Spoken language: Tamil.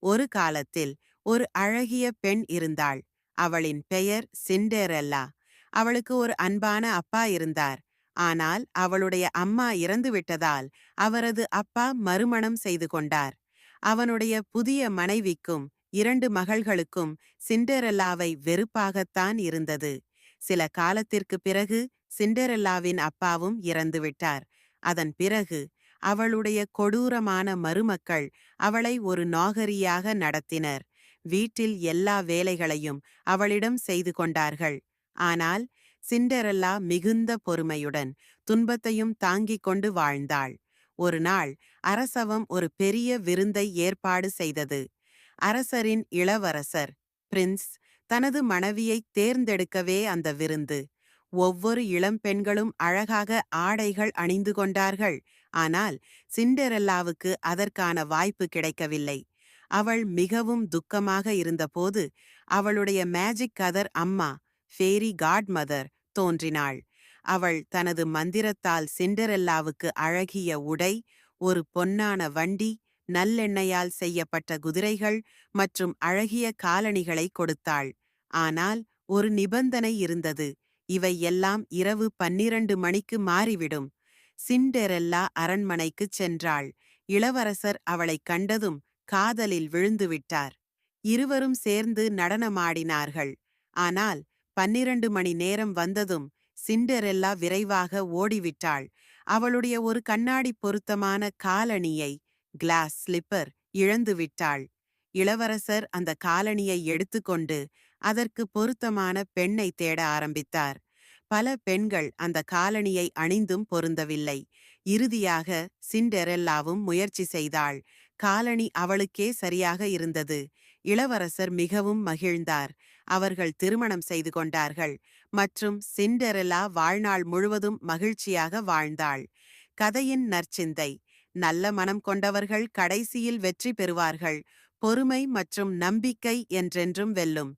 ஒரு காலத்தில் ஒரு அழகிய பெண் இருந்தாள். அவளின் பெயர் சிண்டெரெல்லா. அவளுக்கு ஒரு அன்பான அப்பா இருந்தார். ஆனால் அவளுடைய அம்மா இறந்துவிட்டதால் அவரது அப்பா மறுமணம் செய்து கொண்டார். அவனுடைய புதிய மனைவிக்கும் 2 மகள்களுக்கும் சிண்டெரெல்லாவை வெறுப்பாகத்தான் இருந்தது. சில காலத்திற்கு பிறகு சிண்டெரெல்லாவின் அப்பாவும் இறந்துவிட்டார். அதன் பிறகு அவளுடைய கொடூரமான மருமக்கள் அவளை ஒரு நாகரியாக நடத்தினர். வீட்டில் எல்லா வேலைகளையும் அவளிடம் செய்து கொண்டார்கள். ஆனால் சிண்டெரெல்லா மிகுந்த பொறுமையுடன் துன்பத்தையும் தாங்கிக் கொண்டு வாழ்ந்தாள். ஒரு நாள் அரசவம் ஒரு பெரிய விருந்தை ஏற்பாடு செய்தது. அரசரின் இளவரசர் பிரின்ஸ் தனது மனைவியை தேர்ந்தெடுக்கவே அந்த விருந்து. ஒவ்வொரு இளம் பெண்களும் அழகாக ஆடைகள் அணிந்து கொண்டார்கள். ஆனால் சிண்டெரெல்லாவுக்கு அதற்கான வாய்ப்பு கிடைக்கவில்லை. அவள் மிகவும் துக்கமாக இருந்தபோது அவளுடைய மேஜிக் கதர் அம்மா, ஃபேரி காட்மதர் தோன்றினாள். அவள் தனது மந்திரத்தால் சிண்டெரெல்லாவுக்கு அழகிய உடை, ஒரு பொன்னான வண்டி, நல்லெண்ணெயால் செய்யப்பட்ட குதிரைகள் மற்றும் அழகிய காலணிகளை கொடுத்தாள். ஆனால் ஒரு நிபந்தனை இருந்தது. இவை எல்லாம் இரவு 12 மணிக்கு மாறிவிடும். சிண்டெரெல்லா அரண்மனைக்குச் சென்றாள். இளவரசர் அவளைக் கண்டதும் காதலில் விழுந்துவிட்டார். இருவரும் சேர்ந்து நடனமாடினார்கள். ஆனால் 12 மணி நேரம் வந்ததும் சிண்டெரெல்லா விரைவாக ஓடிவிட்டாள். அவளுடைய ஒரு கண்ணாடி பொருத்தமான காலணியை, கிளாஸ் ஸ்லிப்பர், இழந்துவிட்டாள். இளவரசர் அந்த காலணியை எடுத்துக்கொண்டு அதற்கு பொருத்தமான பெண்ணை தேட ஆரம்பித்தார். பல பெண்கள் அந்த காலணியை அணிந்தும் பொருந்தவில்லை. இறுதியாக சிண்டெரெல்லாவும் முயற்சி செய்தாள். காலணி அவளுக்கே சரியாக இருந்தது. இளவரசர் மிகவும் மகிழ்ந்தார். அவர்கள் திருமணம் செய்து கொண்டார்கள் மற்றும் சிண்டெரெல்லா வாழ்நாள் முழுவதும் மகிழ்ச்சியாக வாழ்ந்தாள். கதையின் நற்சிந்தை: நல்ல மனம் கொண்டவர்கள் கடைசியில் வெற்றி பெறுவார்கள். பொறுமை மற்றும் நம்பிக்கை என்றென்றும் வெல்லும்.